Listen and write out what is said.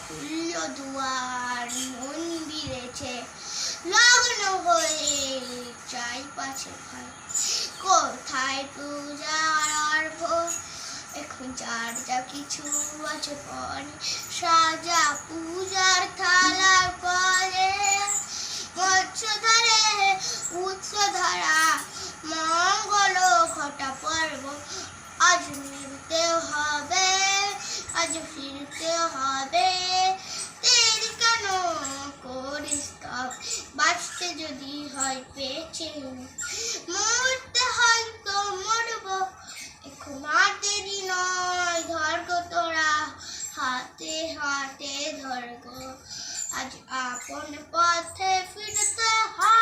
খুলল দুয়ার মন্দিরেছে লগ্ন হয়ে চাইপাছে ভাই কোথায় পূজার অর্ঘ এখন যার যা কিছু আছে পরে সাজা পূজার থালার পরে মৎস্যধারে উৎসধারা মঙ্গল ঘটা পর্ব আজ ফিরতে হবে আজ ফিরতে হবে দেরি কেন করিস তব বাঁচতে যদি হয় বেঁচে মরতে হয়তো মরবো এখন আর দেরি নয় ধরগো তোরা হাতে হাতে ধরগো আজ আপন পথে ফিরতে হয়।